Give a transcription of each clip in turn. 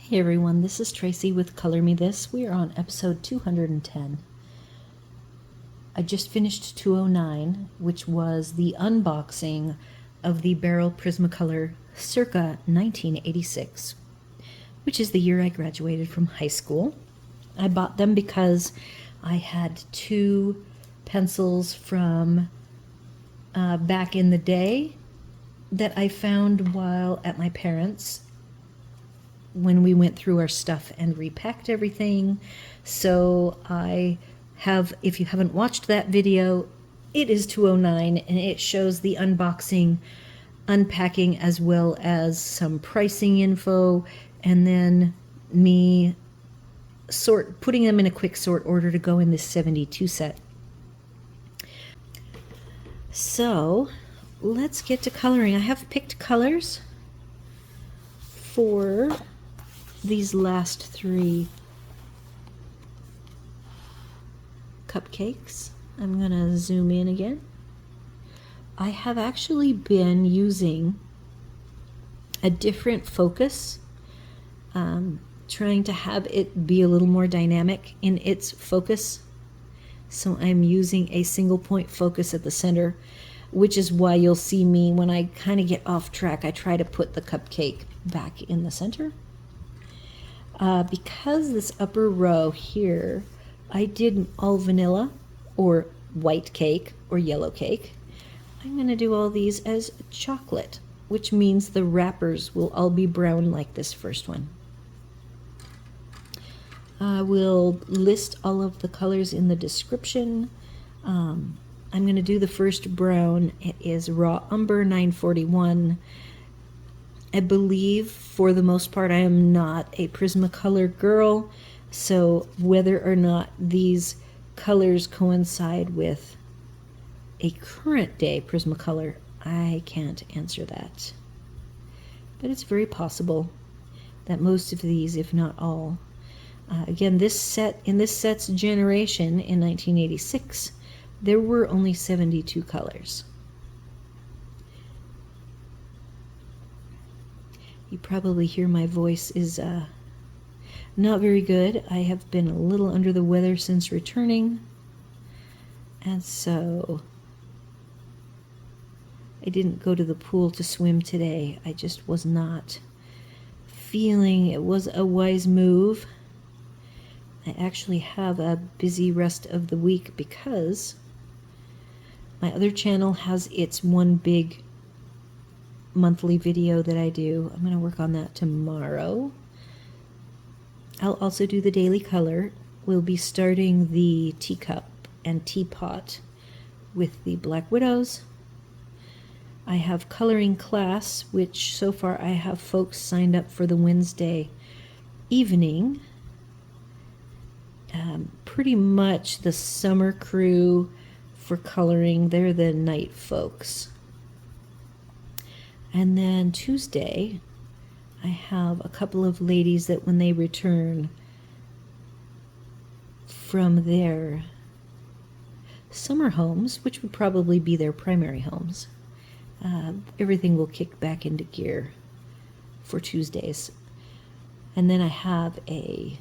Hey everyone, this is Tracy with Color Me This. We are on episode 210. I just finished 209, which was the unboxing of the Berol Prismacolor circa 1986, which is the year I graduated from high school. I bought them because I had two pencils from back in the day that I found while at my parents' when we went through our stuff and repacked everything. So I have, if you haven't watched that video, it is 209 and it shows the unboxing, unpacking, as well as some pricing info, and then me putting them in a quick sort order to go in this 72 set. So let's get to coloring. I have picked colors for these last three cupcakes. I'm gonna zoom in again. I have actually been using a different focus, trying to have it be a little more dynamic in its focus. So I'm using a single point focus at the center, which is why you'll see me when I kind of get off track, I try to put the cupcake back in the center. Because this upper row here, I did an all vanilla or white cake or yellow cake. I'm going to do all these as chocolate, which means the wrappers will all be brown like this first one. I will list all of the colors in the description. I'm going to do the first brown. It is Raw Umber 941. I believe for the most part I am not a Prismacolor girl, so whether or not these colors coincide with a current day Prismacolor, I can't answer that. But it's very possible that most of these, if not all, again, in this set's generation in 1986, there were only 72 colors. You probably hear my voice is not very good. I have been a little under the weather since returning, and so I didn't go to the pool to swim today. I just was not feeling it was a wise move. I actually have a busy rest of the week because my other channel has its one big monthly video that I do. I'm going to work on that tomorrow. I'll also do the daily color. We'll be starting the teacup and teapot with the Black Widows. I have coloring class, which so far I have folks signed up for the Wednesday evening. Pretty much the summer crew for coloring. They're the night folks. And then Tuesday, I have a couple of ladies that when they return from their summer homes, which would probably be their primary homes, everything will kick back into gear for Tuesdays. And then I have a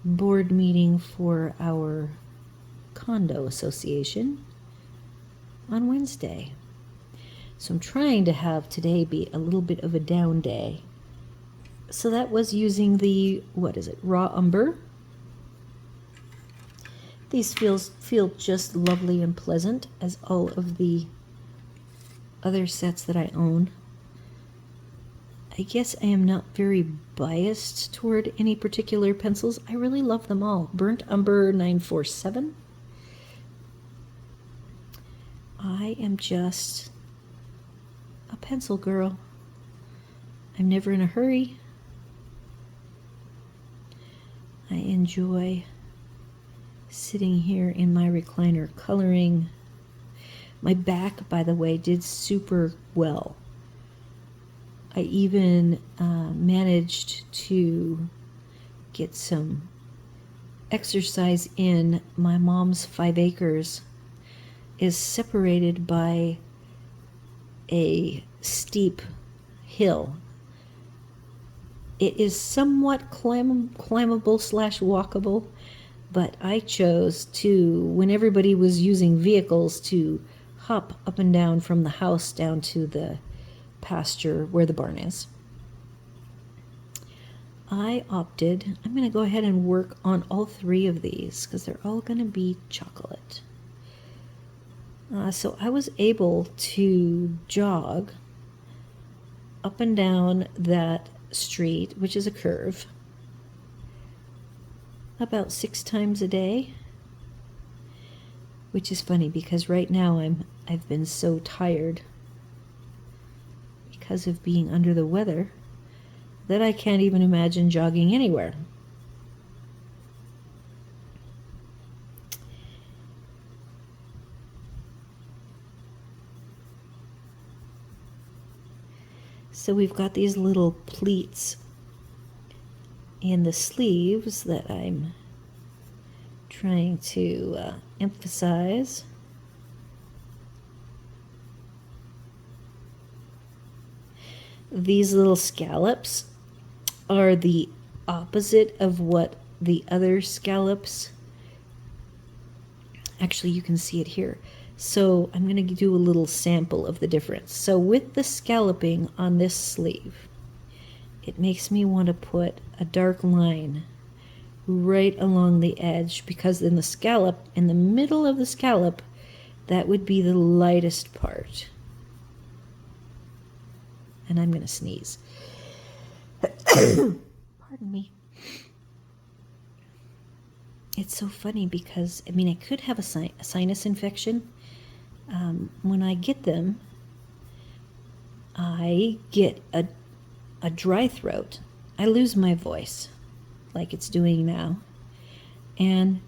board meeting for our condo association on Wednesday. So I'm trying to have today be a little bit of a down day. So that was using the, Raw Umber. These feel just lovely and pleasant, as all of the other sets that I own. I guess I am not very biased toward any particular pencils. I really love them all. Burnt Umber 947. I am just a pencil girl. I'm never in a hurry. I enjoy sitting here in my recliner coloring. My back, by the way, did super well. I even managed to get some exercise in. My mom's 5 acres is separated by a steep hill, It is somewhat climbable slash walkable, but I chose to, when everybody was using vehicles, to hop up and down from the house down to the pasture where the barn is. I opted, I'm going to go ahead and work on all three of these because they're all going to be chocolate. So I was able to jog up and down that street, which is a curve, about 6 times a day, which is funny because right now I've been so tired because of being under the weather that I can't even imagine jogging anywhere. So we've got these little pleats in the sleeves that I'm trying to emphasize. These little scallops are the opposite of what the other scallops, actually you can see it here. So I'm going to do a little sample of the difference. So with the scalloping on this sleeve, it makes me want to put a dark line right along the edge, because in the scallop, in the middle of the scallop, that would be the lightest part. And I'm going to sneeze. Pardon me. It's so funny because, I mean, I could have a sinus infection. When I get them, I get a dry throat. I lose my voice like it's doing now. And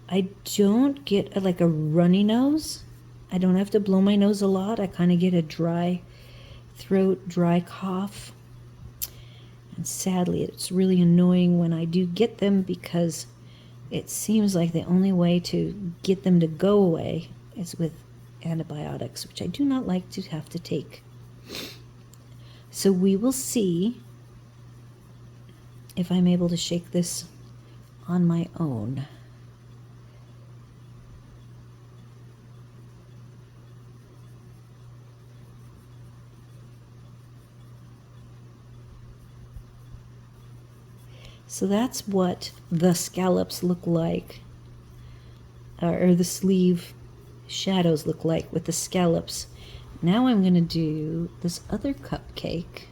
I don't get like a runny nose. I don't have to blow my nose a lot. I kind of get a dry throat, dry cough. And sadly, it's really annoying when I do get them, because it seems like the only way to get them to go away is with antibiotics, which I do not like to have to take. So we will see if I'm able to shake this on my own. So that's what the scallops look like, or the sleeve shadows look like with the scallops. Now I'm going to do this other cupcake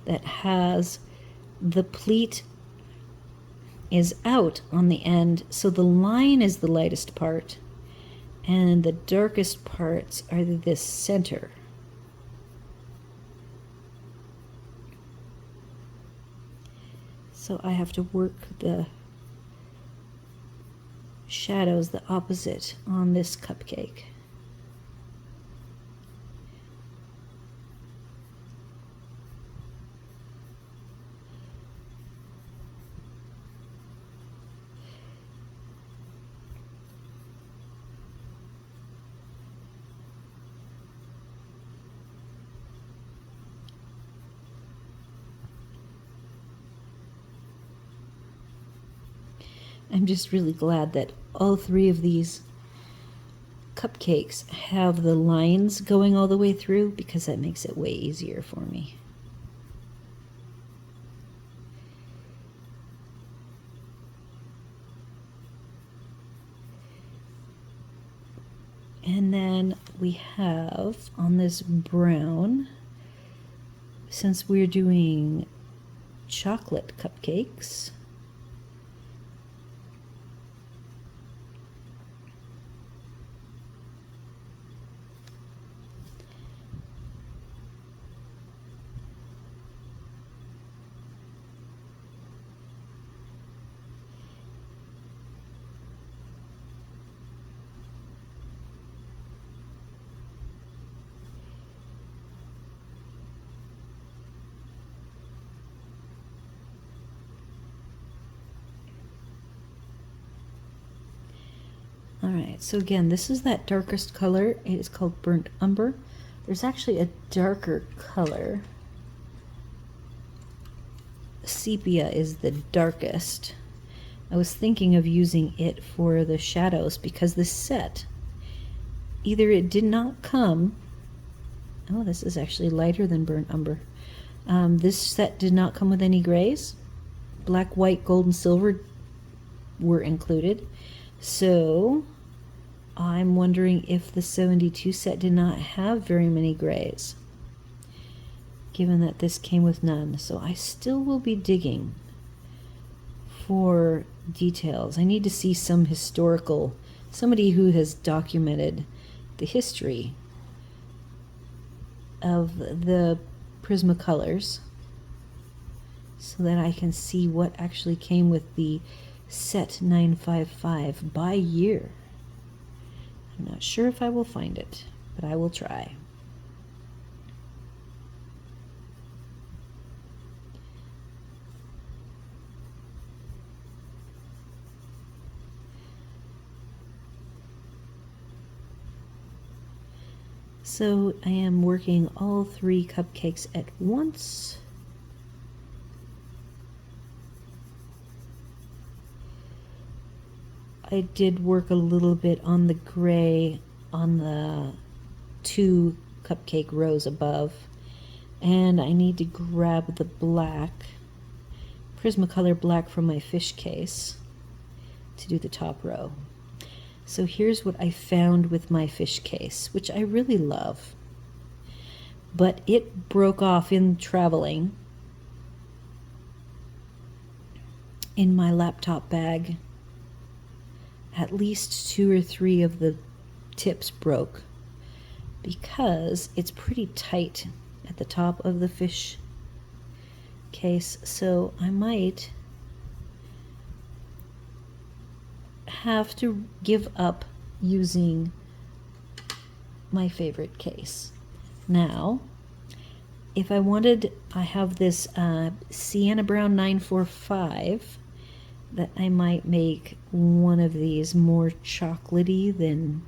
that has the pleat is out on the end, so the line is the lightest part, and the darkest parts are this center. So I have to work the shadows the opposite on this cupcake. I'm just really glad that all three of these cupcakes have the lines going all the way through, because that makes it way easier for me. And then we have on this brown, since we're doing chocolate cupcakes, all right, so again, this is that darkest color. It is called Burnt Umber. There's actually a darker color. sepia is the darkest. I was thinking of using it for the shadows because this set, either it did not come, oh, this is actually lighter than burnt umber. This set did not come with any grays. Black, white, gold, and silver were included. So I'm wondering if the 72 set did not have very many grays, given that this came with none. So I still will be digging for details. I need to see some historical, somebody who has documented the history of the Prismacolors so that I can see what actually came with the set 955 by year. I'm not sure if I will find it, but I will try. So I am working all 3 cupcakes at once. I did work a little bit on the gray on the 2 cupcake rows above, and I need to grab the black, Prismacolor black from my fish case to do the top row. So here's what I found with my fish case, which I really love, but it broke off in traveling in my laptop bag. At least 2 or 3 of the tips broke because it's pretty tight at the top of the fish case, so I might have to give up using my favorite case. Now, if I wanted, I have this Sienna Brown 945 that I might make one of these more chocolatey than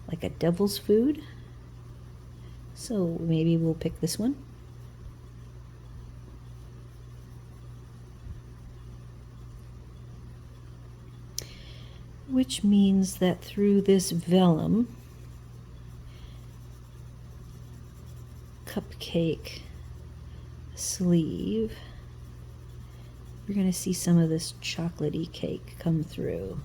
like a devil's food. So maybe we'll pick this one. Which means that through this vellum cupcake sleeve, we're going to see some of this chocolatey cake come through.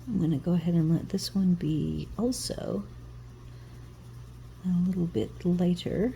I'm going to go ahead and let this one be also a little bit lighter.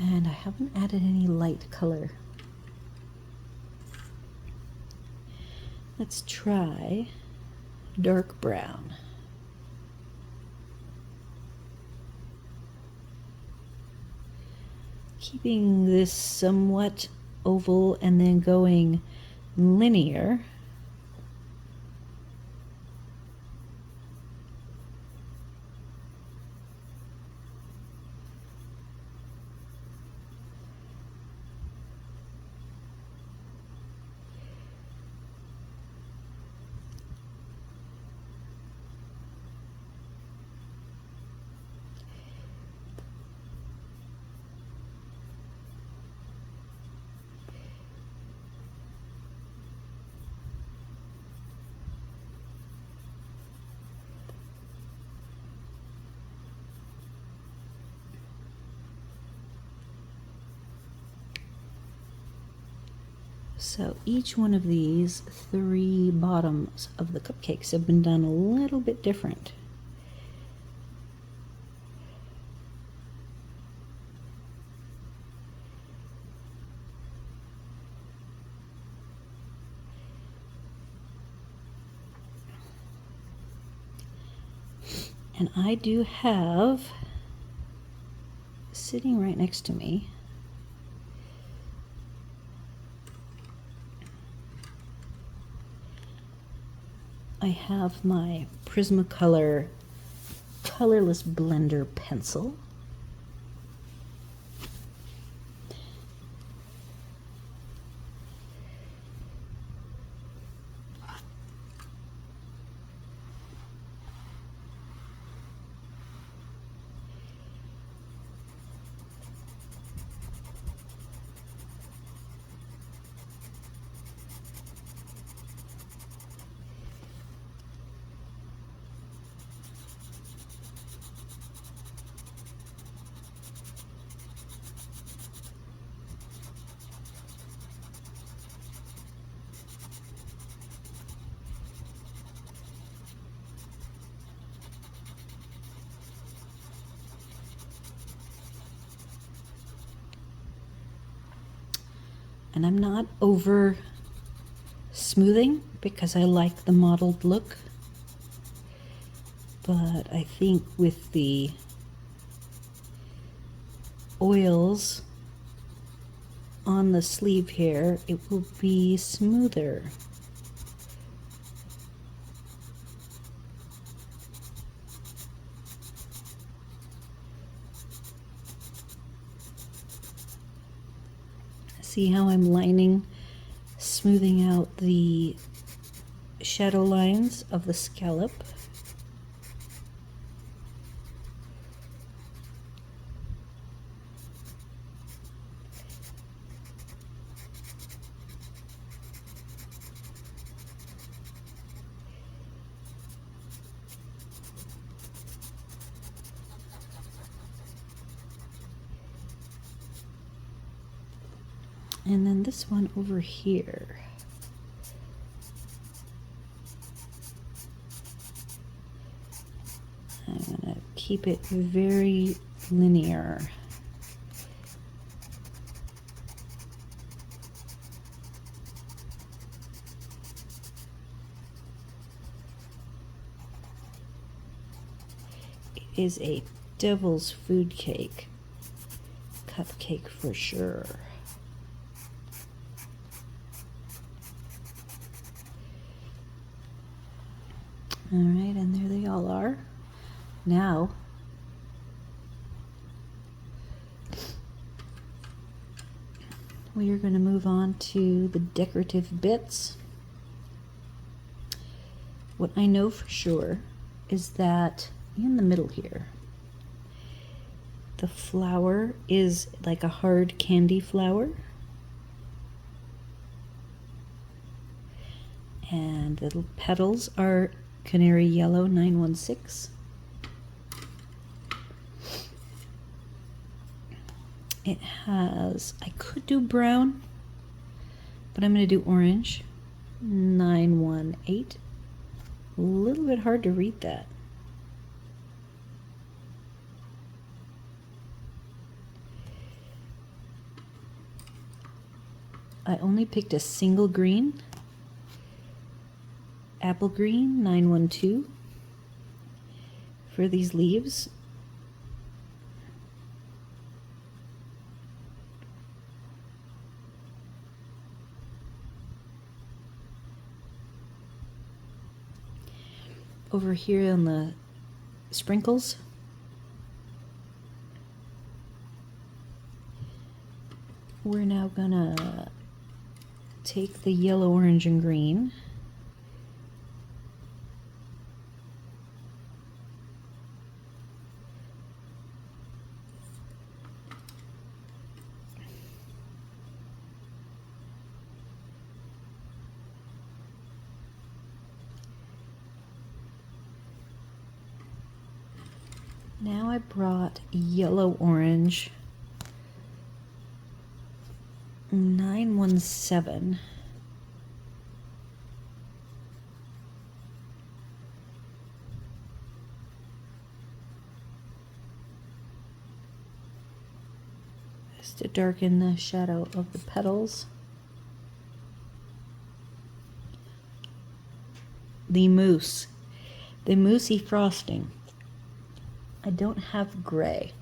And I haven't added any light color. Let's try dark brown. Keeping this somewhat oval and then going linear. So each one of these 3 bottoms of the cupcakes have been done a little bit different. And I do have, sitting right next to me, I have my Prismacolor colorless blender pencil. And I'm not over smoothing because I like the mottled look, but I think with the oils on the sleeve here, it will be smoother. See how I'm lining, smoothing out the shadow lines of the scallop. And then this one over here. I'm going to keep it very linear. It is a devil's food cake, cupcake for sure. All right, and there they all are. Now, we are going to move on to the decorative bits. What I know for sure is that in the middle here, the flower is like a hard candy flower. And the petals are Canary Yellow 916. It has, I could do brown, but I'm going to do orange 918. A little bit hard to read that. I only picked a single green. Apple green 912 for these leaves. Over here on the sprinkles, we're now gonna take the yellow, orange, and green. Now I brought yellow, orange, 917. Just to darken the shadow of the petals. The mousse. The moussey frosting. I don't have gray.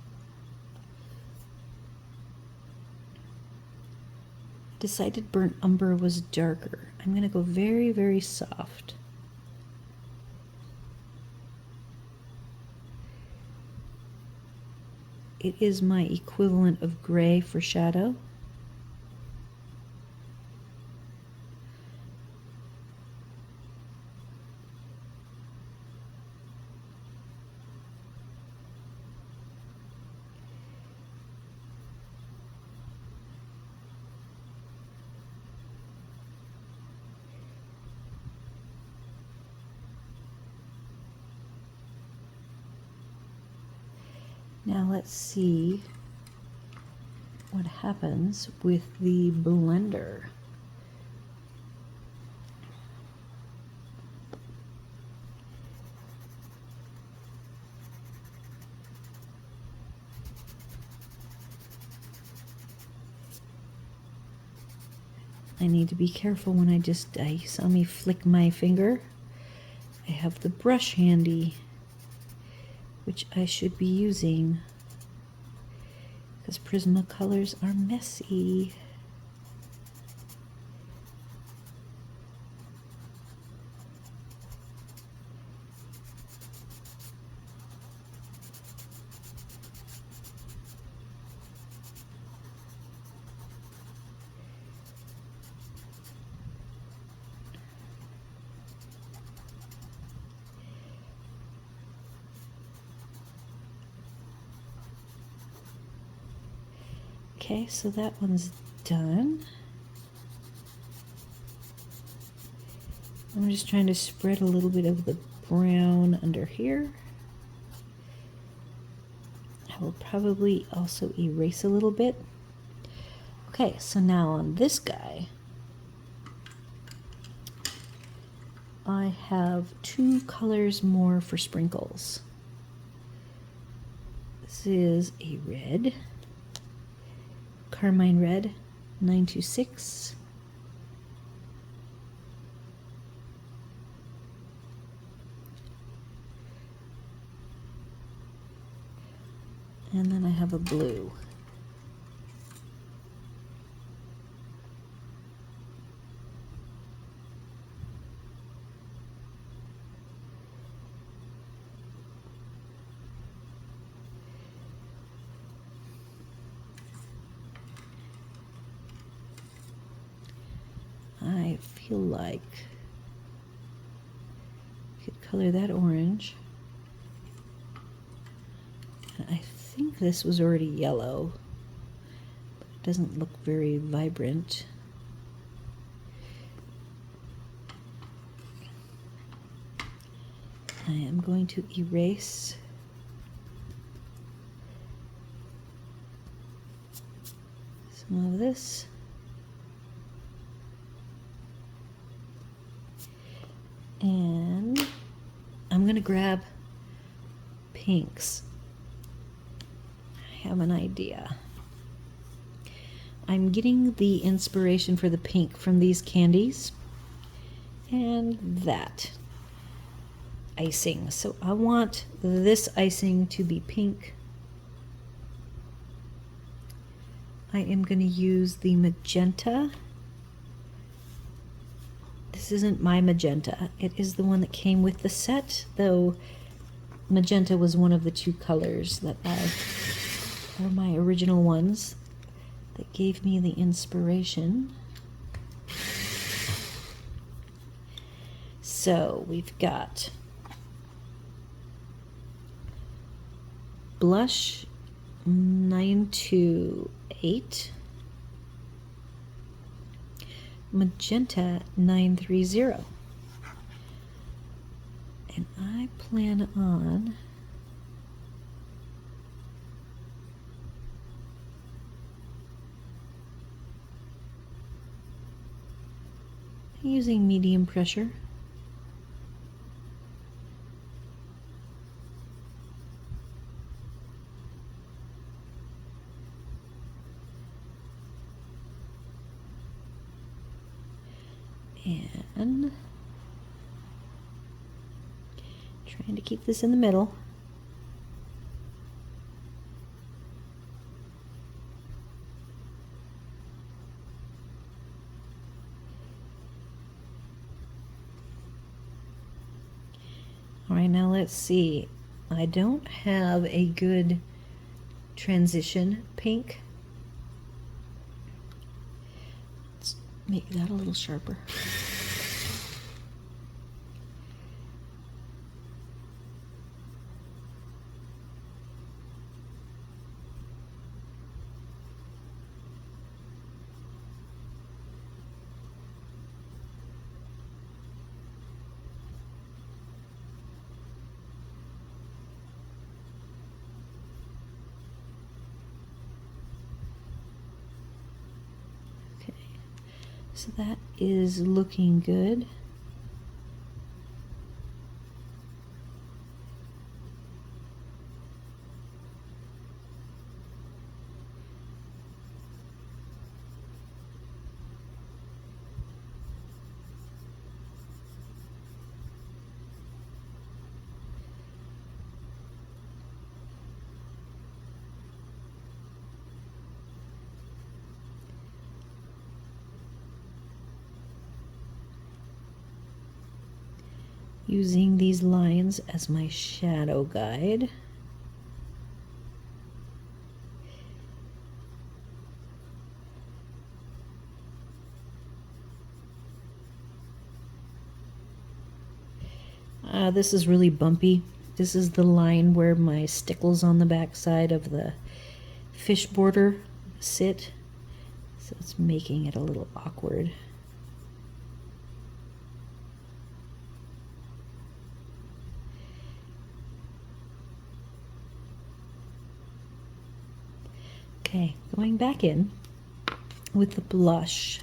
Decided burnt umber was darker. I'm going to go very, very soft. It is my equivalent of gray for shadow. Now let's see what happens with the blender. I need to be careful when I saw me flick my finger. I have the brush handy, which I should be using, because Prismacolors are messy. Okay, so that one's done. I'm just trying to spread a little bit of the brown under here. I will probably also erase a little bit. Okay, so now on this guy, I have 2 colors more for sprinkles. This is a red. Carmine Red, 926. And then I have a blue. I feel like I could color that orange. And I think this was already yellow, but it doesn't look very vibrant. I am going to erase some of this. And I'm going to grab pinks. I have an idea. I'm getting the inspiration for the pink from these candies and that icing. So I want this icing to be pink. I am going to use the magenta. This isn't my magenta. It is the one that came with the set, though magenta was one of the 2 colors that are my original ones that gave me the inspiration. So we've got blush 928. Magenta 930, and I plan on using medium pressure. And trying to keep this in the middle. All right, now let's see. I don't have a good transition pink. Let's make that a little sharper. So that is looking good. Using these lines as my shadow guide. This is really bumpy. This is the line where my stickles on the back side of the fish border sit, so it's making it a little awkward. Okay, going back in with the blush.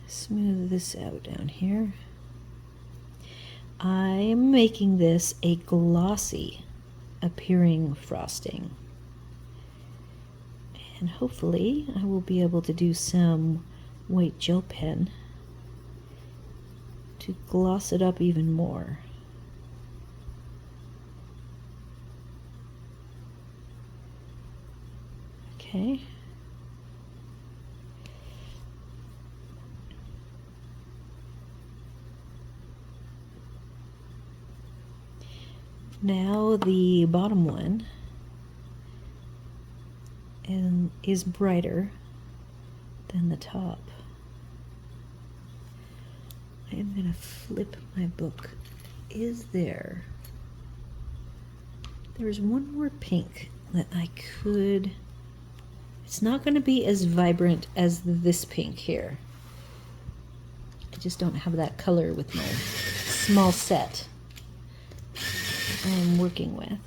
Smooth this out down here. I'm making this a glossy appearing frosting. And hopefully I will be able to do some white gel pen to gloss it up even more. Okay. Now the bottom one is brighter than the top. I'm going to flip my book. There's one more pink that I could, it's not going to be as vibrant as this pink here. I just don't have that color with my small set I'm working with.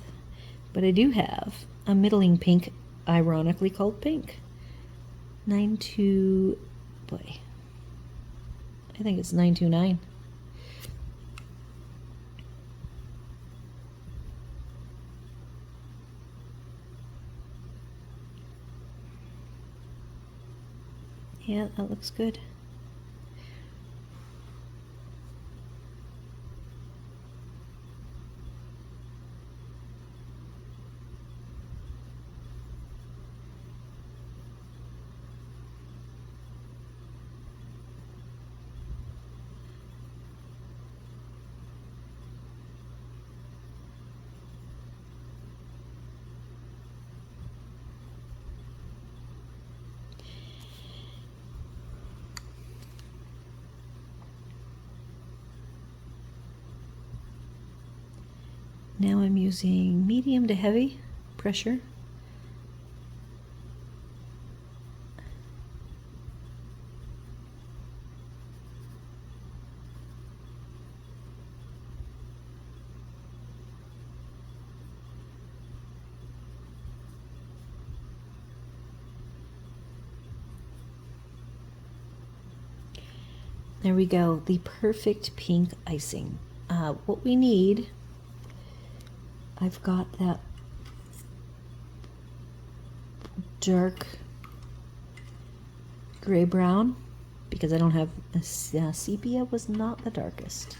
But I do have a middling pink, ironically called pink. 92, boy, I think it's 929. Yeah, that looks good. Now I'm using medium to heavy pressure. There we go, the perfect pink icing. What we need, I've got that dark gray brown because I don't have a sepia was not the darkest.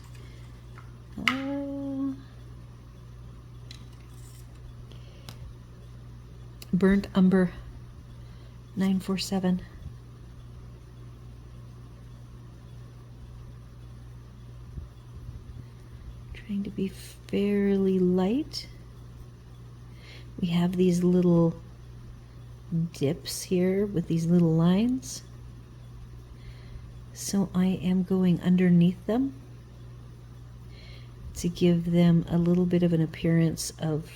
Burnt umber 947. Trying to be fairly light. We have these little dips here with these little lines. So I am going underneath them to give them a little bit of an appearance of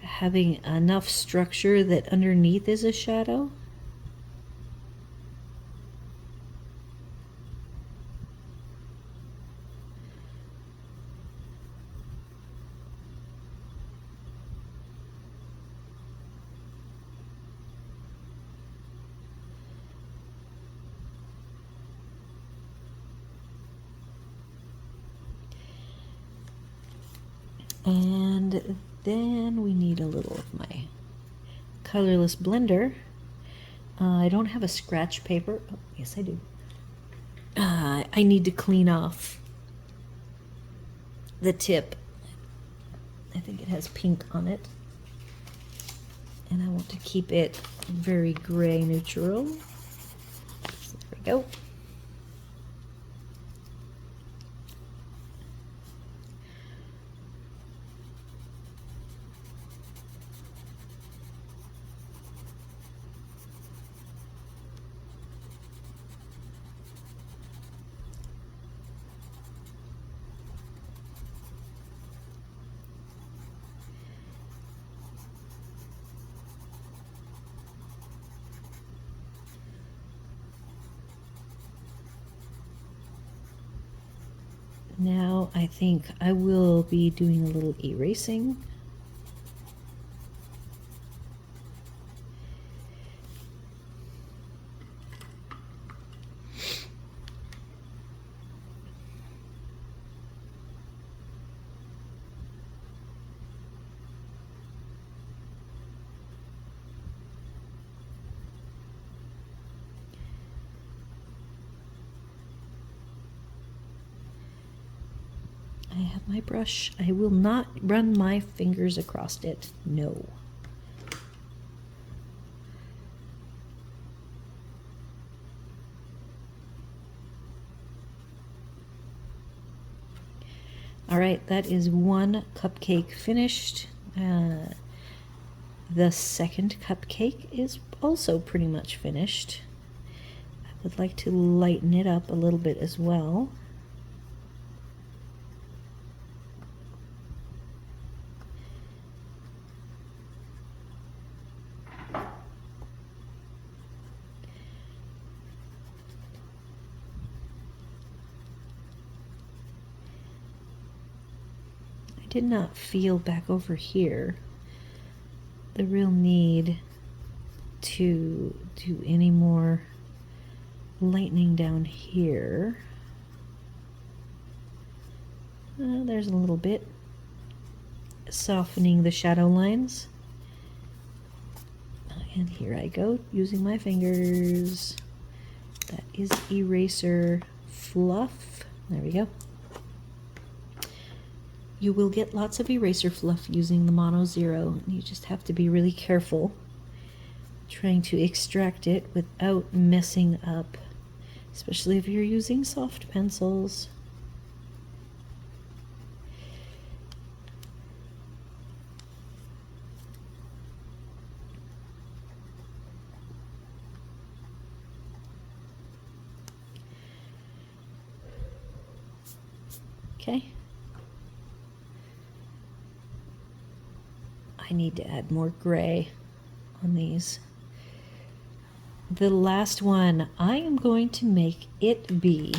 having enough structure that underneath is a shadow. And then we need a little of my colorless blender. I don't have a scratch paper. Oh, yes, I do. I need to clean off the tip. I think it has pink on it. And I want to keep it very gray neutral. So there we go. Now I think I will be doing a little erasing. I have my brush. I will not run my fingers across it. No. All right, that is one cupcake finished. The second cupcake is also pretty much finished. I would like to lighten it up a little bit as well. Did not feel back over here the real need to do any more lightening down here. There's a little bit softening the shadow lines, and here I go using my fingers. That is eraser fluff. There we go. You will get lots of eraser fluff using the Mono Zero. You just have to be really careful trying to extract it without messing up, especially if you're using soft pencils. Okay. need to add more gray on these. The last one, I am going to make it be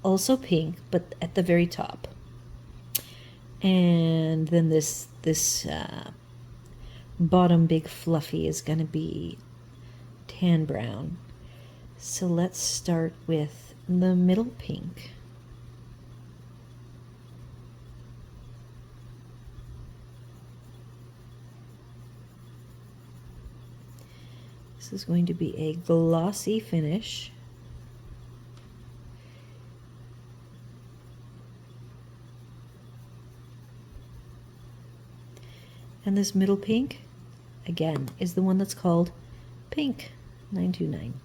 also pink, but at the very top. And then this bottom big fluffy is going to be tan brown. So let's start with the middle pink. This is going to be a glossy finish. And this middle pink, again, is the one that's called Pink 929.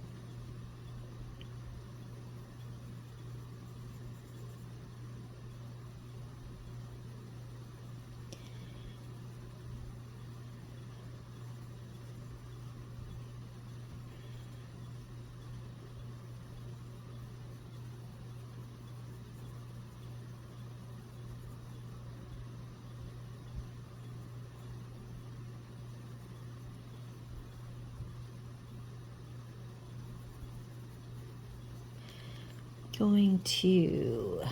Going to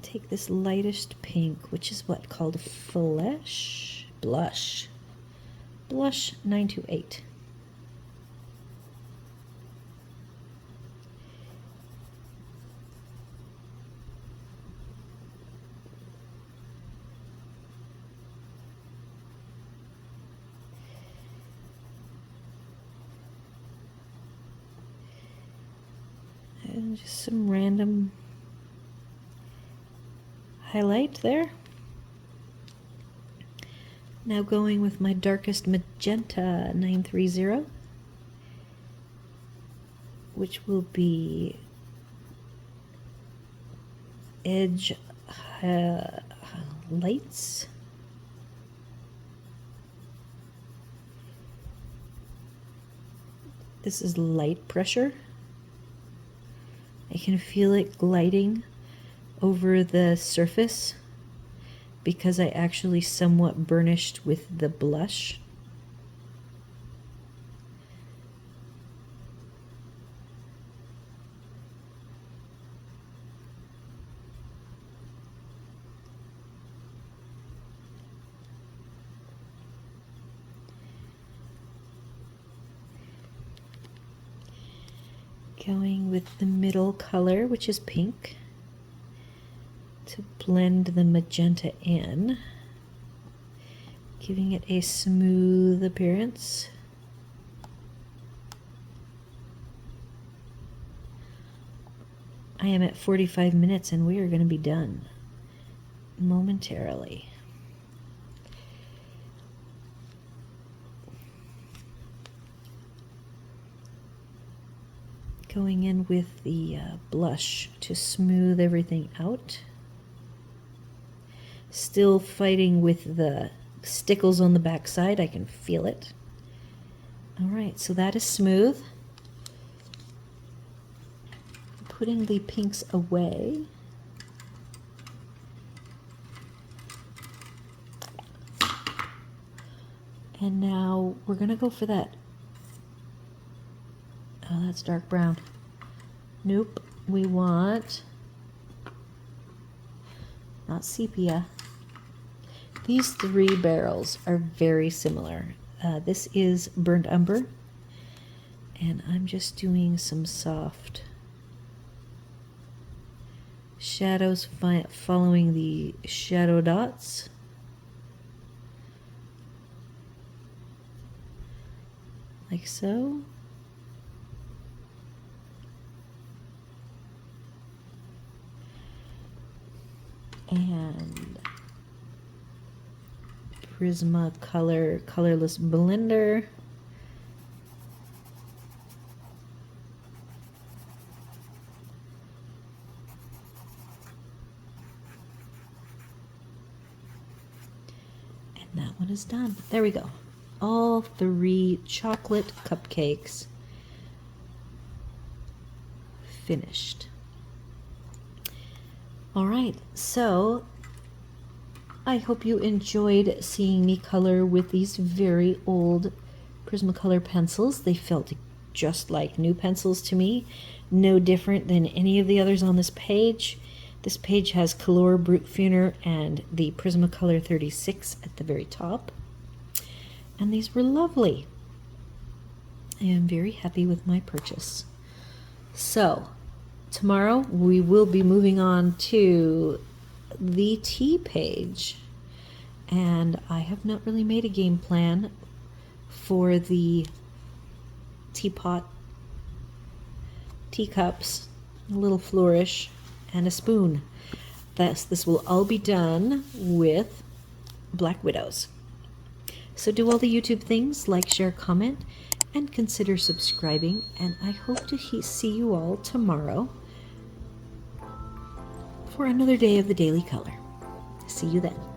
take this lightest pink, which is what called blush 928. And just some random highlight there. Now going with my darkest magenta 930, which will be edge lights. This is light pressure. I can feel it gliding over the surface because I actually somewhat burnished with the blush. Going with the middle color, which is pink, to blend the magenta in, giving it a smooth appearance. I am at 45 minutes and we are going to be done momentarily. Going in with the blush to smooth everything out. Still fighting with the stickles on the back side. I can feel it. All right, so that is smooth. Putting the pinks away. And now we're gonna go for that. Oh, that's dark brown. Nope, we want, not sepia. These three barrels are very similar. This is burnt umber, and I'm just doing some soft shadows following the shadow dots. Like so. And Prismacolor colorless blender. And that one is done. There we go. All three chocolate cupcakes finished. All right, so I hope you enjoyed seeing me color with these very old Prismacolor pencils. They felt just like new pencils to me, no different than any of the others on this page. This page has Color Brute Funer and the Prismacolor 36 at the very top. And these were lovely. I am very happy with my purchase. So, tomorrow we will be moving on to the tea page. And I have not really made a game plan for the teapot, teacups, a little flourish, and a spoon. This will all be done with Black Widows. So do all the YouTube things, like, share, comment, and consider subscribing. And I hope to see you all tomorrow for another day of the Daily Color. See you then.